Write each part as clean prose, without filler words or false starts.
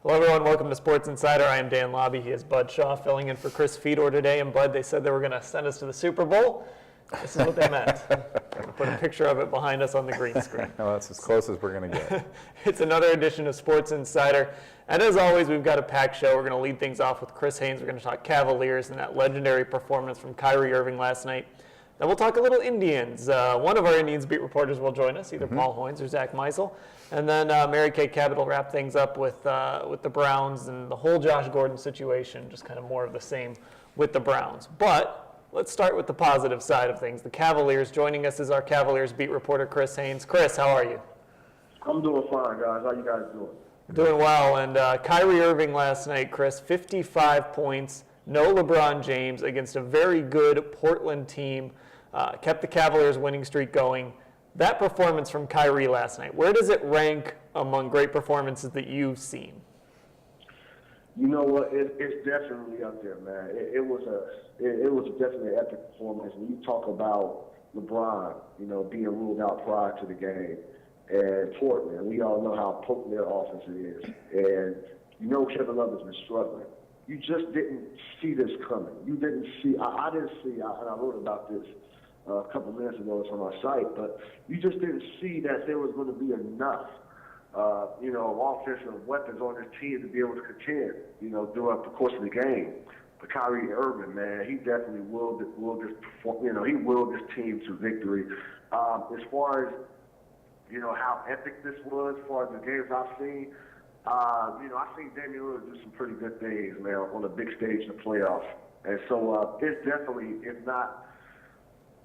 Hello, everyone. Welcome to Sports Insider. I am Dan Labbe. He is Bud Shaw, filling in for Chris Fedor today. And Bud, they said they were going to send us to the Super Bowl. This is what they meant. I'm going to put a picture of it behind us on the green screen. Well, that's as close as we're going to get. It's another edition of Sports Insider. And as always, we've got a packed show. We're going to lead things off with Chris Haynes. We're going to talk Cavaliers and that legendary performance from Kyrie Irving last night. Then we'll talk a little Indians. One of our Indians beat reporters will join us, either Paul Hoynes or Zach Meisel. And then Mary Kay Cabot will wrap things up with the Browns and the whole Josh Gordon situation, just kind of more of the same with the Browns. But let's start with the positive side of things. The Cavaliers. Joining us is our Cavaliers beat reporter, Chris Haynes. Chris, how are you? I'm doing fine, guys. How you guys doing? Doing well. And Kyrie Irving last night, Chris, 55 points, no LeBron James against a very good Portland team. Kept the Cavaliers' winning streak going. That performance from Kyrie last night, where does it rank among great performances that you've seen? You know what? It's definitely up there, man. It was definitely an epic performance. When you talk about LeBron, being ruled out prior to the game, and Portland, we all know how potent their offense is, and Kevin Love has been struggling. You just didn't see this coming. You didn't see. I didn't see. And I wrote about this a couple minutes ago. It's on my site, but you just didn't see that there was going to be enough, offensive weapons on this team to be able to contend, throughout the course of the game. But Kyrie Irving, man, he definitely willed he willed this team to victory. As far as how epic this was, as far as the games I've seen, I've seen Damian Lillard do some pretty good things, man, on a big stage in the playoffs. And so it's definitely, if not.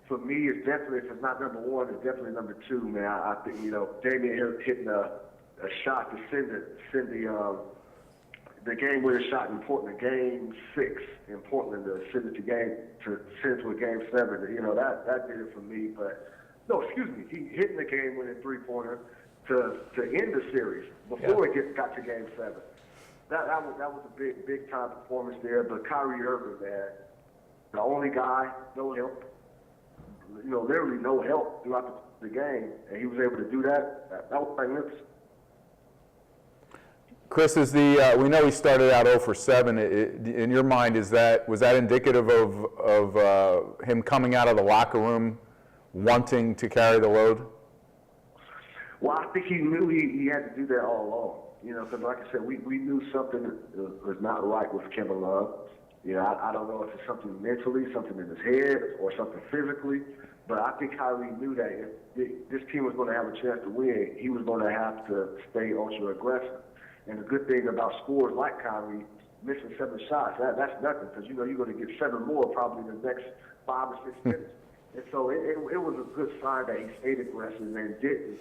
For me, it's definitely, if it's not number one, it's definitely number two, man. I think, Damian hitting a shot to send the game-winning shot in Portland, Game 6 in Portland, to send it to a Game 7. That did it for me. But no, excuse me, he hitting the game-winning three-pointer to end the series before it got to Game 7. That was a big time performance there. But Kyrie Irving, man, the only guy, no help. Literally no help throughout the game, and he was able to do that. That was magnificent. Chris, we know he started out 0 for 7. In your mind, was that indicative of him coming out of the locker room wanting to carry the load? Well, I think he knew he had to do that all along. Because like I said, we knew something was not right with Kevin Love. I don't know if it's something mentally, something in his head, or something physically, but I think Kyrie knew that if this team was going to have a chance to win, he was going to have to stay ultra aggressive. And the good thing about scores like Kyrie, missing 7 shots, that's nothing, because you're going to get 7 more probably in the next 5 or 6 minutes. And so it was a good sign that he stayed aggressive and didn't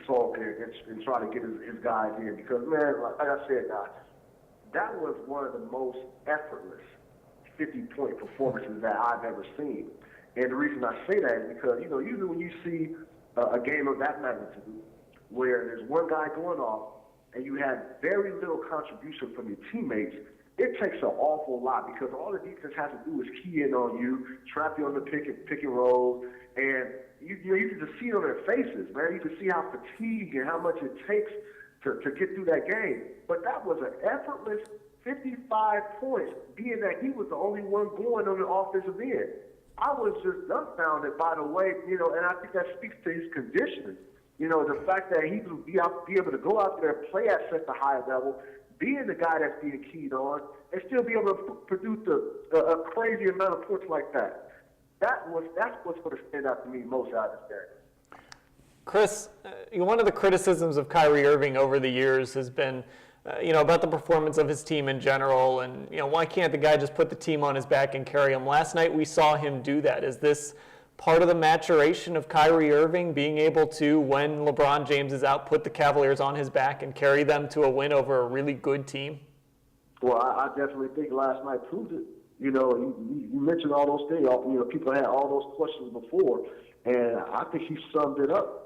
sulk and try to get his guys in. Because, man, like I said, that was one of the most effortless 50-point performances that I've ever seen. And the reason I say that is because, usually when you see a game of that magnitude where there's one guy going off and you have very little contribution from your teammates, it takes an awful lot, because all the defense has to do is key in on you, trap you on the pick and roll, and you can just see it on their faces, man. You can see how fatigued and how much it takes to get through that game. But that was an effortless 55 points, being that he was the only one going on the offensive end. I was just dumbfounded by the way, and I think that speaks to his conditioning. The fact that he would be able to go out there, play at such a high level, being the guy that's being keyed on, and still be able to produce a crazy amount of points like that. That's what's going to stand out to me most out of this game. Chris, one of the criticisms of Kyrie Irving over the years has been, about the performance of his team in general, and why can't the guy just put the team on his back and carry him? Last night we saw him do that. Is this part of the maturation of Kyrie Irving, being able to, when LeBron James is out, put the Cavaliers on his back and carry them to a win over a really good team? Well, I definitely think last night proved it. You mentioned all those things. People had all those questions before, and I think he summed it up.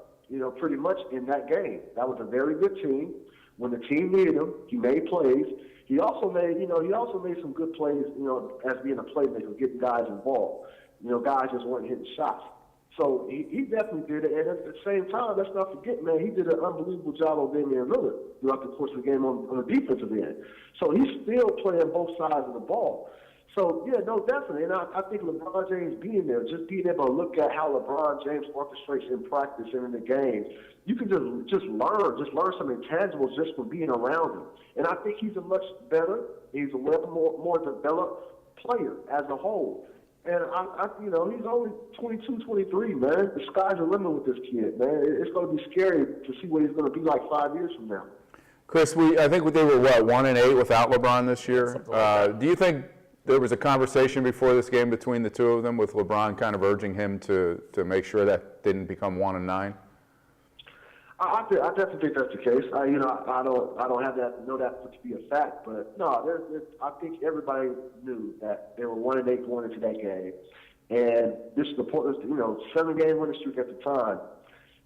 Pretty much in that game. That was a very good team. When the team needed him, he made plays. He also made some good plays, as being a playmaker, getting guys involved. Guys just weren't hitting shots. So he definitely did it. And at the same time, let's not forget, man, he did an unbelievable job on Damian Lillard throughout the course of the game on the defensive end. So he's still playing both sides of the ball. So, yeah, no, definitely. And I think LeBron James being there, just being able to look at how LeBron James orchestrates in practice and in the games, you can just learn some intangibles just from being around him. And I think he's a much better, he's a more developed player as a whole. And, you know, he's only 22, 23, man. The sky's the limit with this kid, man. It's going to be scary to see what he's going to be like 5 years from now. Chris, I think they were, 1-8 without LeBron this year? Like do you think there was a conversation before this game between the two of them with LeBron kind of urging him to make sure that didn't become 1-9? I definitely think that's the case. I don't know that to be a fact, but no, I think everybody knew that they were 1-8 going into that game, and this is the Portland, 7-game winning streak at the time.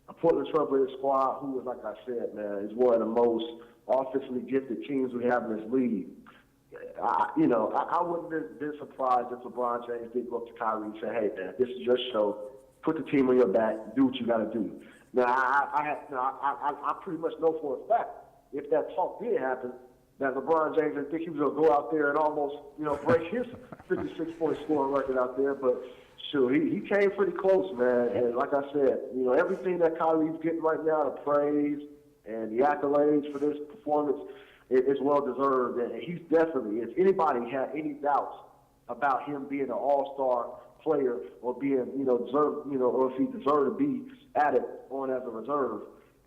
A Portland Trailblazers squad who, like I said, man, is one of the most offensively gifted teams we have in this league. I wouldn't have been surprised if LeBron James did go up to Kyrie and say, "Hey, man, this is your show. Put the team on your back. Do what you got to do." Now, I pretty much know for a fact if that talk did happen, that LeBron James didn't think he was going to go out there and almost, break his 56-point scoring record out there. But sure, he came pretty close, man. And like I said, everything that Kyrie's getting right now, the praise and the accolades for this performance, is well deserved. And he's definitely, if anybody had any doubts about him being an all-star player or being, deserved, or if he deserved to be added on as a reserve,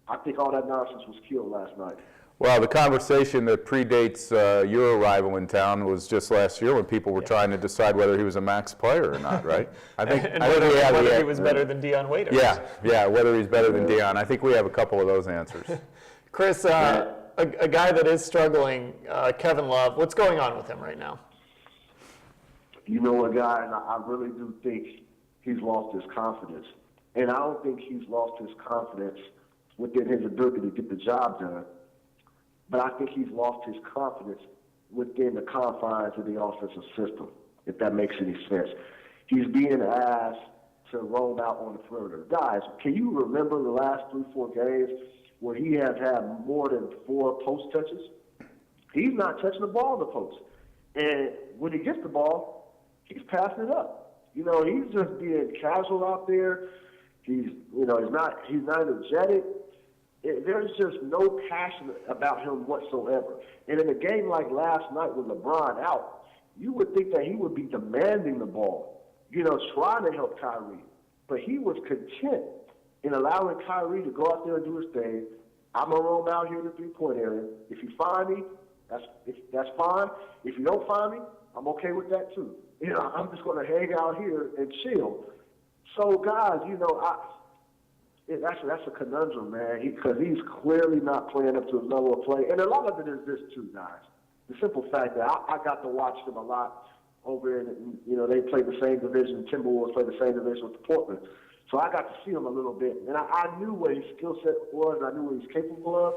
I think all that nonsense was killed last night. Well, the conversation that predates your arrival in town was just last year when people were trying to decide whether he was a max player or not, right? I think whether he was better than Dion Waiters. Yeah, whether he's better than Dion. I think we have a couple of those answers. Chris, a guy that is struggling, Kevin Love, what's going on with him right now? You know what, guys, I really do think he's lost his confidence. And I don't think he's lost his confidence within his ability to get the job done. But I think he's lost his confidence within the confines of the offensive system, if that makes any sense. He's being asked to roam out on the perimeter. Guys, can you remember the last 3-4 games where he has had more than 4 post touches? He's not touching the ball in the post. And when he gets the ball, he's passing it up. He's just being casual out there. He's not energetic. There's just no passion about him whatsoever. And in a game like last night with LeBron out, you would think that he would be demanding the ball, trying to help Kyrie. But he was content in allowing Kyrie to go out there and do his thing. I'm going to roam out here in the three-point area. If you find me, that's fine. If you don't find me, I'm okay with that too. I'm just going to hang out here and chill. So, guys, that's a conundrum, man, because he's clearly not playing up to his level of play. And a lot of it is this, too, guys. The simple fact that I got to watch them a lot over in, they play the same division. Timberwolves play the same division with the Portland. So I got to see him a little bit. And I knew what his skill set was. I knew what he's capable of.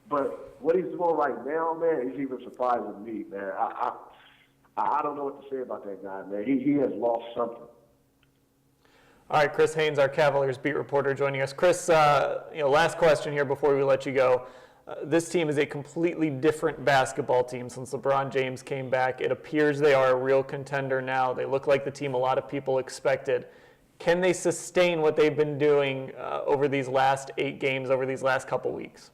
But what he's doing right now, man, he's even surprising me, man. I don't know what to say about that guy, man. He has lost something. All right, Chris Haynes, our Cavaliers beat reporter, joining us. Chris, last question here before we let you go. This team is a completely different basketball team since LeBron James came back. It appears they are a real contender now. They look like the team a lot of people expected. Can they sustain what they've been doing over these last 8 games, over these last couple weeks?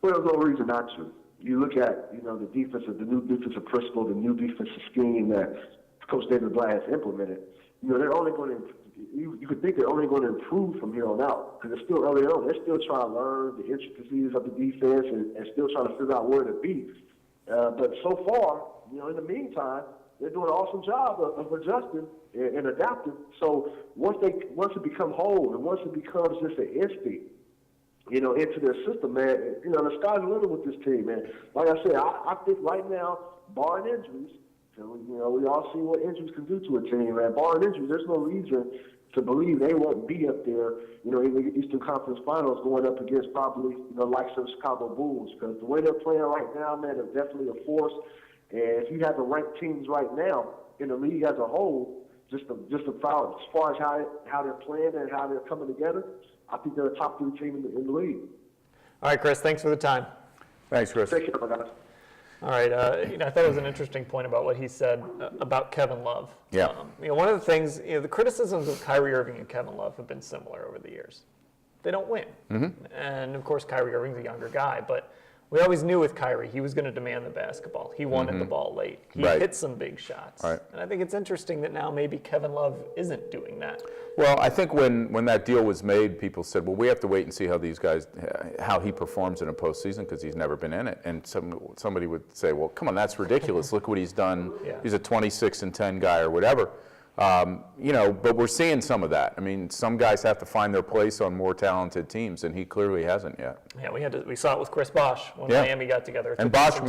Well, there's no reason not to. You look at, the the new defensive principle, the new defensive scheme that Coach David Blatt has implemented. They're only going to you could think they're only going to improve from here on out because it's still early on. They're still trying to learn the intricacies of the defense and still trying to figure out where to be. But so far, in the meantime, they're doing an awesome job of adjusting and adapting. So once it becomes whole and once it becomes just an instinct, into their system, man, the sky's the limit with this team, man. Like I said, I think right now, barring injuries, we all see what injuries can do to a team, man. Barring injuries, there's no reason to believe they won't be up there, in the Eastern Conference Finals going up against probably, likes of the Chicago Bulls. Because the way they're playing right now, man, they're definitely a force. And if you have the ranked teams right now in the league as a whole, just a foul. As far as how they're playing and how they're coming together, I think they're a top 3 team in the league. All right, Chris, thanks for the time. Thanks, Chris. Take care, guys. All right, I thought it was an interesting point about what he said about Kevin Love. Yeah. One of the things, the criticisms of Kyrie Irving and Kevin Love have been similar over the years. They don't win. Mm-hmm. And, of course, Kyrie Irving's a younger guy, but we always knew with Kyrie he was going to demand the basketball. He wanted the ball late. He hit some big shots. Right. And I think it's interesting that now maybe Kevin Love isn't doing that. Well, I think when that deal was made, people said, well, we have to wait and see how these guys, how he performs in a postseason because he's never been in it. And somebody would say, well, come on, that's ridiculous. Look what he's done. Yeah. He's a 26-10 guy or whatever. But we're seeing some of that. I mean, some guys have to find their place on more talented teams, and he clearly hasn't yet. Yeah, we saw it with Chris Bosh when Miami got together. And Bosh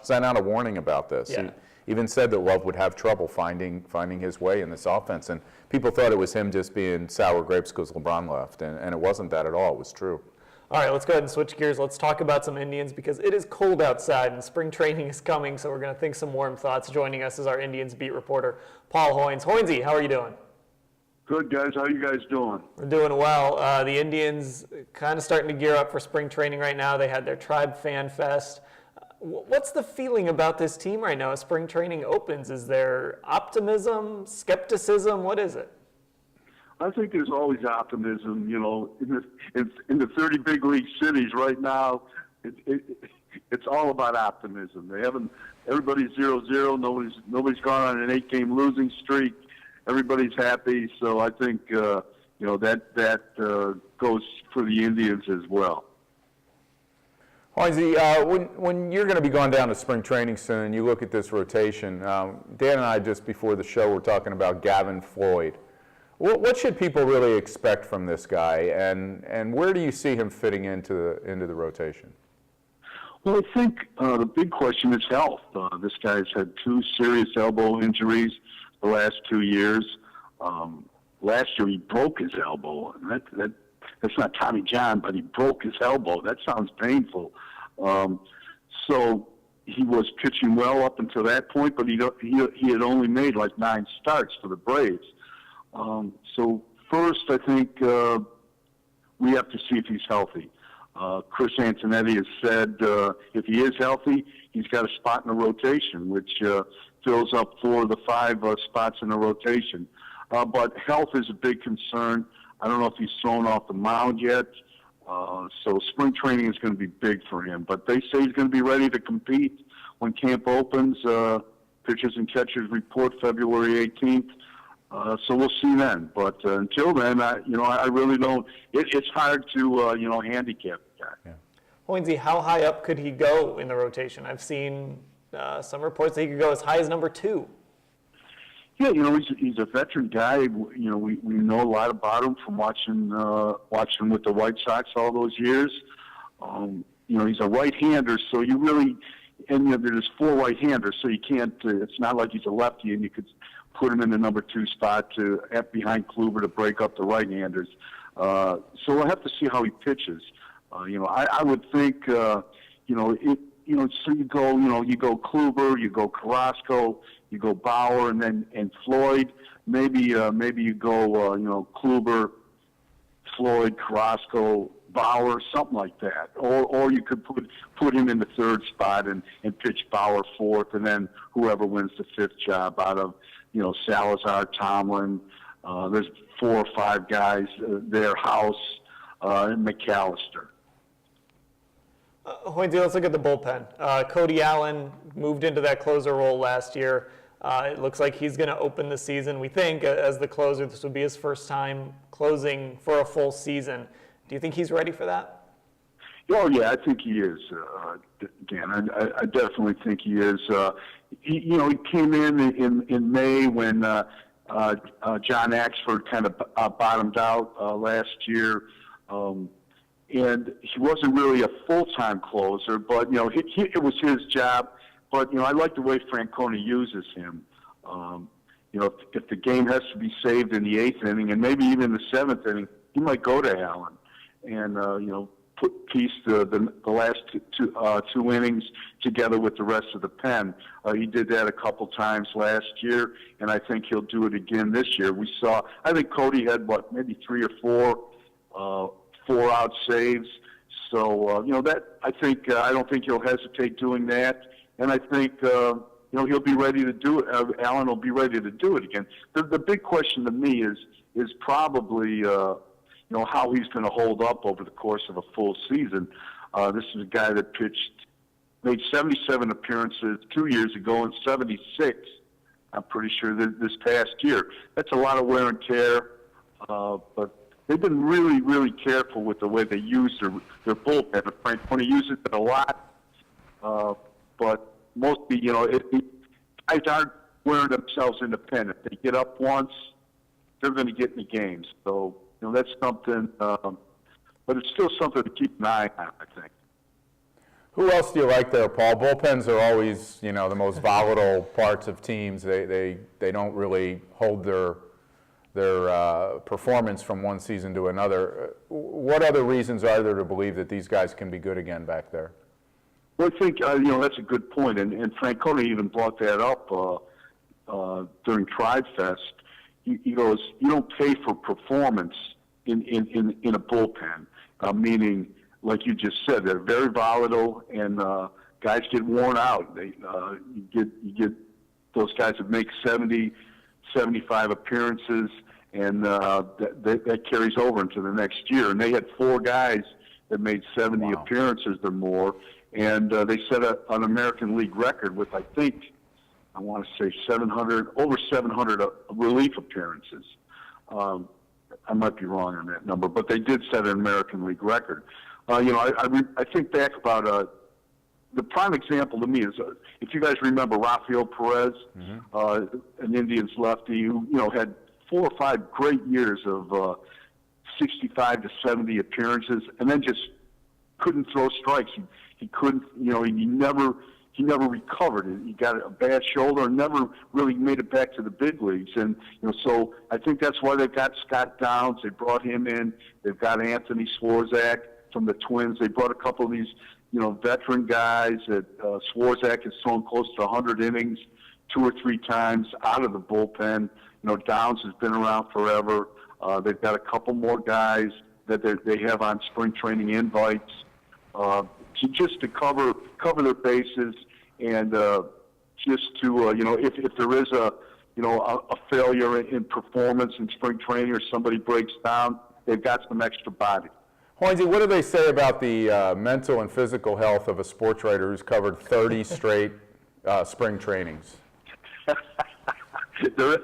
sent out a warning about this. Yeah. He even said that Love would have trouble finding his way in this offense, and people thought it was him just being sour grapes because LeBron left, and it wasn't that at all. It was true. All right, let's go ahead and switch gears. Let's talk about some Indians because it is cold outside and spring training is coming, so we're going to think some warm thoughts. Joining us is our Indians beat reporter, Paul Hoynes. Hoynesy, how are you doing? Good, guys. How you guys doing? We're doing well. The Indians kind of starting to gear up for spring training right now. They had their Tribe Fan Fest. What's the feeling about this team right now as spring training opens? Is there optimism, skepticism? What is it? I think there's always optimism. In the 30 big league cities right now, it's all about optimism. Everybody's 0-0. Nobody's gone on an 8-game losing streak. Everybody's happy. So I think that goes for the Indians as well. Hoynesy, when you're going to be going down to spring training soon, you look at this rotation. Dan and I just before the show were talking about Gavin Floyd. What should people really expect from this guy, and where do you see him fitting into the rotation? Well, I think the big question is health. This guy's had 2 serious elbow injuries the last 2 years. Last year he broke his elbow. That's not Tommy John, but he broke his elbow. That sounds painful. So he was pitching well up until that point, but he had only made like 9 starts for the Braves. So first, I think we have to see if he's healthy. Chris Antonetti has said if he is healthy, he's got a spot in the rotation, which fills up 4 of the 5 spots in the rotation. But health is a big concern. I don't know if he's thrown off the mound yet. So spring training is going to be big for him. But they say he's going to be ready to compete when camp opens. Pitchers and catchers report February 18th. So we'll see then. But until then, I really don't. It's hard to handicap the guy. Yeah. Hoynesy, how high up could he go in the rotation? I've seen some reports that he could go as high as number 2. Yeah, he's a veteran guy. We know a lot about him from watching with the White Sox all those years. He's a right-hander, so you really there's 4 right-handers, so you can't. It's not like he's a lefty, and you could put him in the number 2 spot behind Kluber to break up the right-handers. So we'll have to see how he pitches. I would think, so you go Kluber, you go Carrasco, you go Bauer, and Floyd. Maybe you go, Kluber, Floyd, Carrasco, Bauer, something like that. Or you could put him in the 3rd spot and pitch Bauer 4th, and then whoever wins the 5th job out of, Salazar, Tomlin. There's 4 or 5 guys there, House, and McAllister. Hoynesy, let's look at the bullpen. Cody Allen moved into that closer role last year. It looks like he's going to open the season, we think, as the closer. This would be his first time closing for a full season. Do you think he's ready for that? Oh, yeah, I think he is, Dan. I definitely think he is. He came in May when John Axford kind of bottomed out last year. And he wasn't really a full-time closer, but, it was his job. But, I like the way Francona uses him. If the game has to be saved in the 8th inning and maybe even the 7th inning, he might go to Allen and, piece the last two innings together with the rest of the pen. He did that a couple times last year, and I think he'll do it again this year. I think Cody had maybe 3 or 4 4-out saves. So I don't think he'll hesitate doing that, and I think he'll be ready to do it. Allen will be ready to do it again. The big question to me is probably how he's going to hold up over the course of a full season. This is a guy that made 77 appearances 2 years ago and 76, I'm pretty sure, this past year. That's a lot of wear and tear, but they've been really, really careful with the way they use their bullpen. Frank Hoynes uses it a lot, but mostly, guys aren't wearing themselves in the pen. If they get up once, they're going to get in the games. So, that's something, but it's still something to keep an eye on, I think. Who else do you like there, Paul? Bullpens are always, the most volatile parts of teams. They don't really hold their performance from one season to another. What other reasons are there to believe that these guys can be good again back there? Well, I think that's a good point, and Francona even brought that up during Tribe Fest. He goes, you don't pay for performance in a bullpen, meaning, like you just said, they're very volatile, and guys get worn out. You get those guys that make 70, 75 appearances, and that carries over into the next year. And they had 4 guys that made 70 appearances or more, and they set an American League record with, I want to say over 700 relief appearances. I might be wrong on that number, but they did set an American League record. I think back about the prime example to me is if you guys remember Rafael Perez, an Indians lefty who had 4 or 5 great years of 65 to 70 appearances, and then just couldn't throw strikes. He couldn't, he never recovered. He got a bad shoulder and never really made it back to the big leagues. And so I think that's why they got Scott Downs. They brought him in. They've got Anthony Swarzak from the Twins. They brought a couple of these, veteran guys. That Swarzak has thrown close to 100 innings 2 or 3 times out of the bullpen. Downs has been around forever. They've got a couple more guys that they have on spring training invites. Just to cover their bases, and just to if there is a failure in performance in spring training or somebody breaks down, they've got some extra body. Hoynesy, what do they say about the mental and physical health of a sports writer who's covered 30 straight spring trainings? There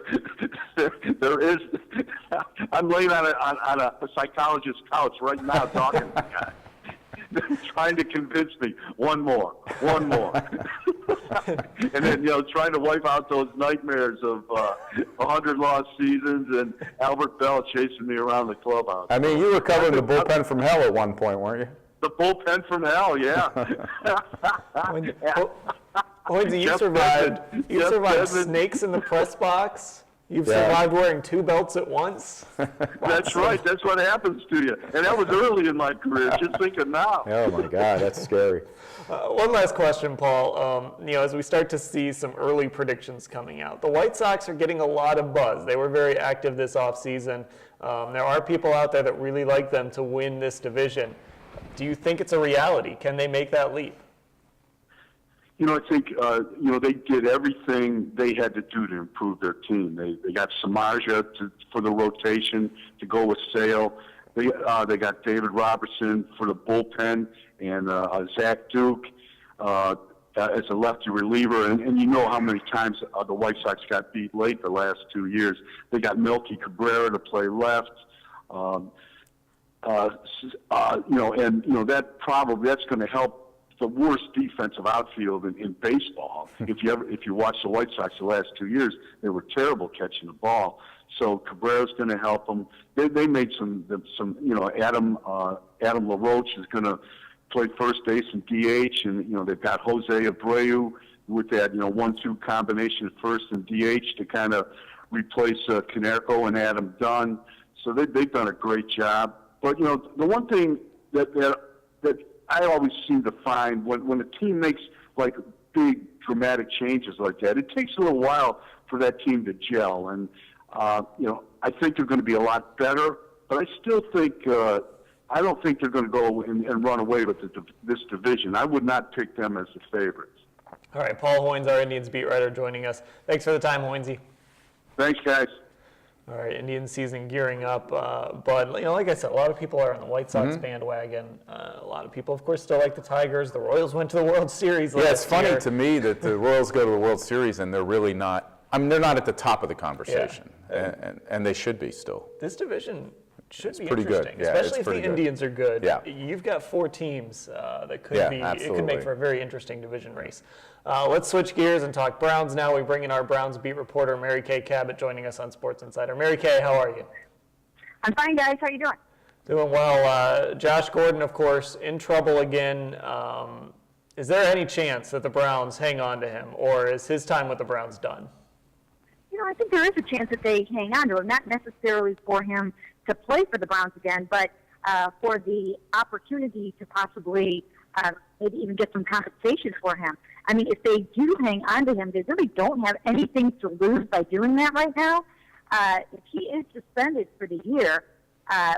is. I'm laying on a psychologist's couch right now talking to the guy. They're trying to convince me one more, and then trying to wipe out those nightmares of 100 lost seasons and Albert Bell chasing me around the clubhouse. I mean, you were covering the bullpen from hell at one point, weren't you? The bullpen from hell, yeah. Hoynesy, you survived snakes in the press box. You've survived wearing 2 belts at once? That's right. That's what happens to you. And that was early in my career. Just think of now. Oh, my God. That's scary. One last question, Paul. As we start to see some early predictions coming out, the White Sox are getting a lot of buzz. They were very active this offseason. There are people out there that really like them to win this division. Do you think it's a reality? Can they make that leap? I think, they did everything they had to do to improve their team. They got Samaja for the rotation to go with Sale. They got David Robertson for the bullpen and Zach Duke as a lefty reliever. And you know how many times the White Sox got beat late the last 2 years. They got Melky Cabrera to play left. That's going to help the worst defensive outfield in baseball. If you watch the White Sox the last 2 years, they were terrible catching the ball. So Cabrera's going to help them. They made some Adam LaRoche is going to play first base and DH, and they've got Jose Abreu with that 1-2 combination of first and DH to kind of replace Canerco and Adam Dunn. So they've done a great job. But the one thing that that I always seem to find when a team makes like big dramatic changes like that, it takes a little while for that team to gel. And I think they're going to be a lot better, but I still think I don't think they're going to go and run away with this division. I would not pick them as the favorites. All right, Paul Hoynes, our Indians beat writer, joining us. Thanks for the time, Hoynesy. Thanks, guys. All right, Indian season gearing up, but like I said, a lot of people are on the White Sox bandwagon. A lot of people, of course, still like the Tigers. The Royals went to the World Series last year. Yeah, it's funny to me that the Royals go to the World Series and they're really not. I mean, they're not at the top of the conversation, and they should be still. This division should be pretty interesting, good. Yeah, especially if the pretty good. Indians are good. Yeah. You've got 4 teams that could be. absolutely. It could make for a very interesting division race. Let's switch gears and talk Browns now. We bring in our Browns beat reporter, Mary Kay Cabot, joining us on Sports Insider. Mary Kay, how are you? I'm fine, guys. How you doing? Doing well. Josh Gordon, of course, in trouble again. Is there any chance that the Browns hang on to him, or is his time with the Browns done? I think there is a chance that they hang on to him, not necessarily for him to play for the Browns again, but for the opportunity to possibly maybe even get some compensation for him. I mean, if they do hang on to him, they really don't have anything to lose by doing that right now. If he is suspended for the year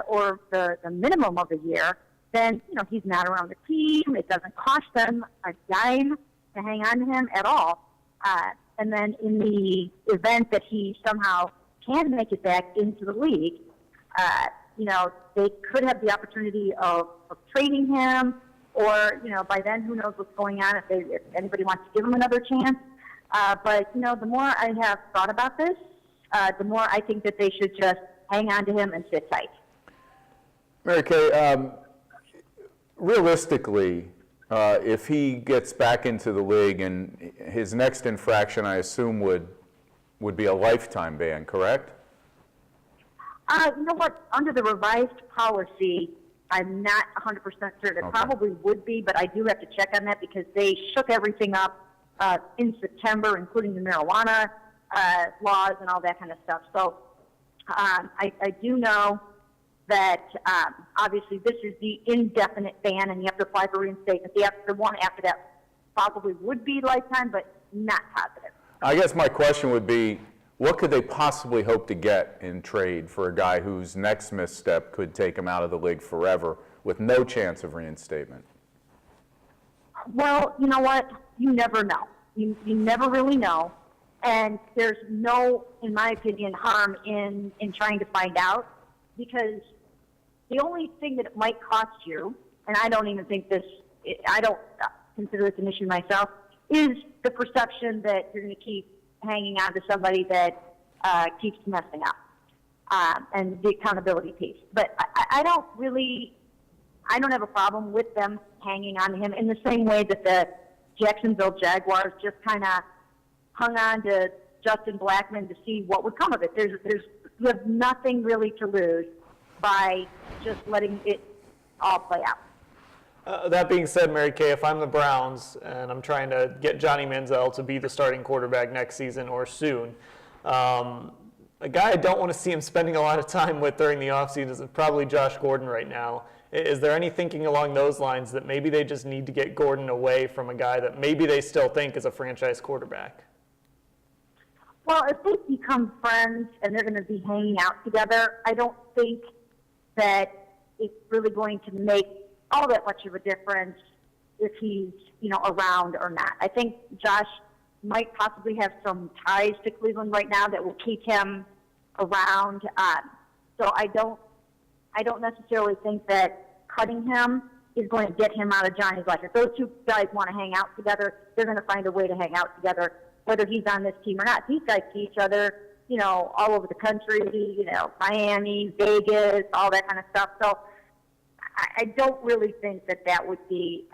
or the minimum of a year, then, he's not around the team. It doesn't cost them a dime to hang on to him at all. And then in the event that he somehow can make it back into the league, they could have the opportunity of trading him, or, by then, who knows what's going on if anybody wants to give him another chance. But, the more I have thought about this, the more I think that they should just hang on to him and sit tight. Mary Kay, realistically, if he gets back into the league, and his next infraction, I assume, would be a lifetime ban, correct? You know what? Under the revised policy, I'm not 100% certain. It probably would be, but I do have to check on that because they shook everything up in September, including the marijuana laws and all that kind of stuff. So I do know that obviously this is the indefinite ban, and you have to apply for reinstatement. The one after that probably would be lifetime, but not positive. I guess my question would be, what could they possibly hope to get in trade for a guy whose next misstep could take him out of the league forever with no chance of reinstatement? Well, you know what? You never know. You never really know. And there's no, in my opinion, harm in trying to find out, because the only thing that it might cost you, and I don't even think I don't consider this an issue myself, is the perception that you're going to keep hanging on to somebody that keeps messing up, and the accountability piece. But I don't have a problem with them hanging on to him in the same way that the Jacksonville Jaguars just kind of hung on to Justin Blackmon to see what would come of it. You have nothing really to lose by just letting it all play out. That being said, Mary Kay, if I'm the Browns and I'm trying to get Johnny Manziel to be the starting quarterback next season or soon, a guy I don't want to see him spending a lot of time with during the offseason is probably Josh Gordon right now. Is there any thinking along those lines that maybe they just need to get Gordon away from a guy that maybe they still think is a franchise quarterback? Well, if they become friends and they're going to be hanging out together, I don't think that it's really going to make all that much of a difference if he's, around or not. I think Josh might possibly have some ties to Cleveland right now that will keep him around. So I don't necessarily think that cutting him is going to get him out of Johnny's life. If those two guys want to hang out together, they're going to find a way to hang out together, whether he's on this team or not. These guys see each other, all over the country, Miami, Vegas, all that kind of stuff. So I don't really think that would be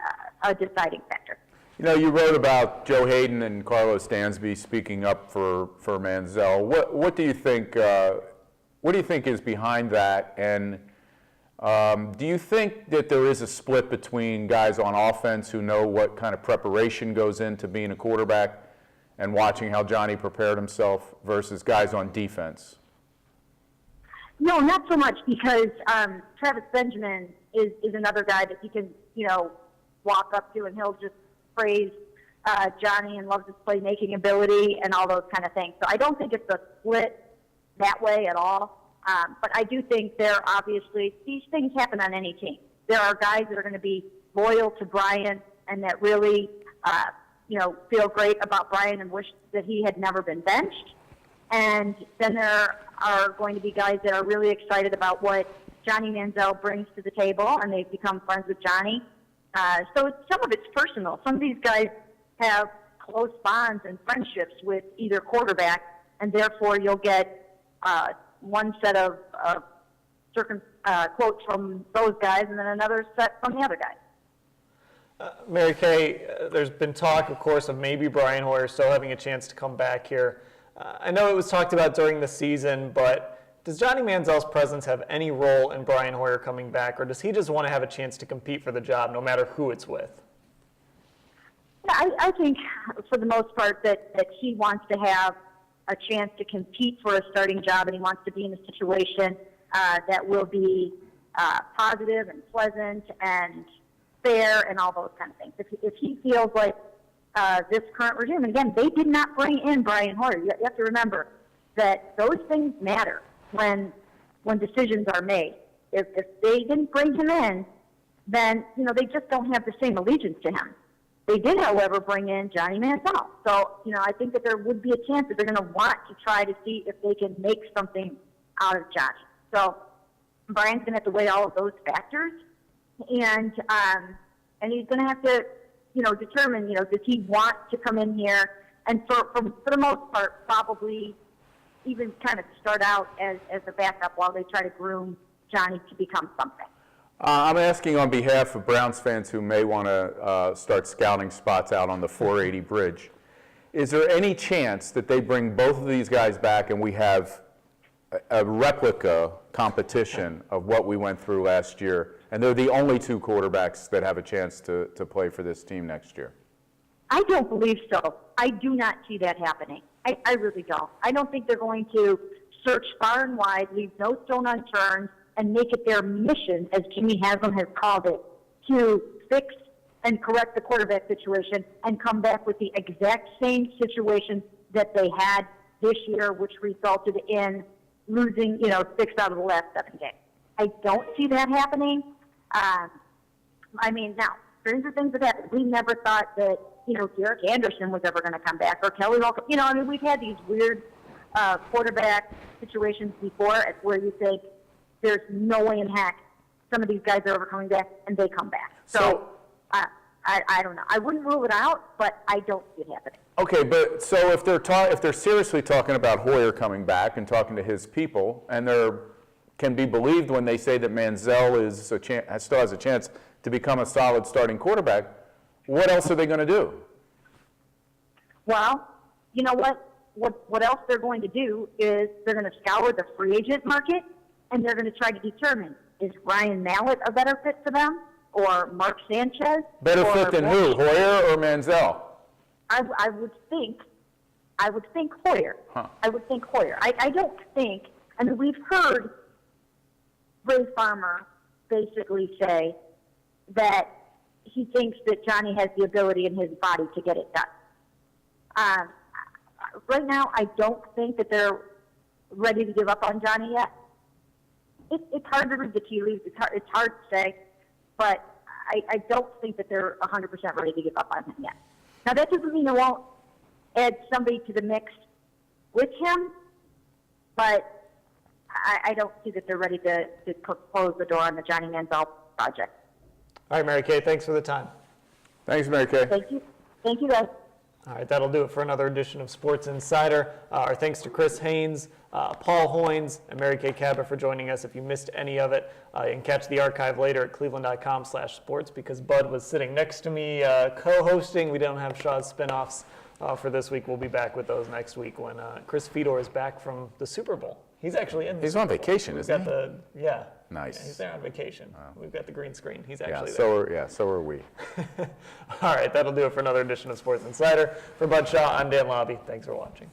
a deciding factor. You wrote about Joe Hayden and Carlos Dansby speaking up for Manziel. What do you think? What do you think is behind that? And do you think that there is a split between guys on offense who know what kind of preparation goes into being a quarterback and watching how Johnny prepared himself versus guys on defense? No, not so much, because Travis Benjamin is another guy that you can walk up to and he'll just praise Johnny and loves his playmaking ability and all those kind of things. So I don't think it's a split that way at all. But I do think these things happen on any team. There are guys that are going to be loyal to Brian and that really, feel great about Brian and wish that he had never been benched. And then there are going to be guys that are really excited about what Johnny Manziel brings to the table, and they've become friends with Johnny. So some of it's personal. Some of these guys have close bonds and friendships with either quarterback, and therefore you'll get one set of certain quotes from those guys and then another set from the other guys. Mary Kay, there's been talk, of course, of maybe Brian Hoyer still having a chance to come back here. I know it was talked about during the season, but does Johnny Manziel's presence have any role in Brian Hoyer coming back, or does he just want to have a chance to compete for the job no matter who it's with? I think, for the most part, that he wants to have a chance to compete for a starting job, and he wants to be in a situation that will be positive and pleasant and fair and all those kind of things. If he feels like this current regime, and again, they did not bring in Brian Hoyer. You have to remember that those things matter when decisions are made. If they didn't bring him in, then they just don't have the same allegiance to him. They did, however, bring in Johnny Manziel. So, I think that there would be a chance that they're going to want to try to see if they can make something out of Johnny. So Brian's going to have to weigh all of those factors, and he's going to have to, determine, does he want to come in here and for the most part probably even kind of start out as a backup while they try to groom Johnny to become something. I'm asking on behalf of Browns fans who may want to start scouting spots out on the 480 bridge. Is there any chance that they bring both of these guys back and we have a replica competition of what we went through last year, and they're the only two quarterbacks that have a chance to play for this team next year? I don't believe so. I do not see that happening. I really don't. I don't think they're going to search far and wide, leave no stone unturned, and make it their mission, as Jimmy Haslam has called it, to fix and correct the quarterback situation and come back with the exact same situation that they had this year, which resulted in losing, 6 out of the last 7 games. I don't see that happening. Now, strange things have happened. We never thought that, Derek Anderson was ever going to come back, or Kelly Walker. We've had these weird quarterback situations before where you think there's no way in heck some of these guys are ever coming back, and they come back. So I don't know. I wouldn't rule it out, but I don't see it happening. Okay, but so if they're seriously talking about Hoyer coming back and talking to his people, and they can be believed when they say that Manziel still has a chance to become a solid starting quarterback, what else are they going to do? Well, you know what else they're going to do is they're going to scour the free agent market, and they're going to try to determine, is Ryan Mallett a better fit for them, or Mark Sanchez? Better fit than who, Hoyer or Manziel? I would think Hoyer. Huh. I would think Hoyer. I don't think, we've heard Ray Farmer basically say that he thinks that Johnny has the ability in his body to get it done. Right now, I don't think that they're ready to give up on Johnny yet. It's hard to read the tea leaves. It's hard to say, but I don't think that they're 100% ready to give up on him yet. Now, that doesn't mean they won't add somebody to the mix with him, but I don't see that they're ready to close the door on the Johnny Manziel project. All right, Mary Kay, thanks for the time. Thanks, Mary Kay. Thank you. Thank you, guys. All right, that'll do it for another edition of Sports Insider. Our thanks to Chris Haynes, Paul Hoynes, and Mary Kay Cabot for joining us. If you missed any of it, you can catch the archive later at cleveland.com/sports, because Bud was sitting next to me co-hosting. We don't have Shaw's spinoffs for this week. We'll be back with those next week when Chris Fedor is back from the Super Bowl. He's actually in. He's on vacation, isn't he? Yeah. Nice. Yeah, he's there on vacation. Wow. We've got the green screen. He's actually there. So are we. All right, that'll do it for another edition of Sports Insider. For Bud Shaw, I'm Dan Labbe. Thanks for watching.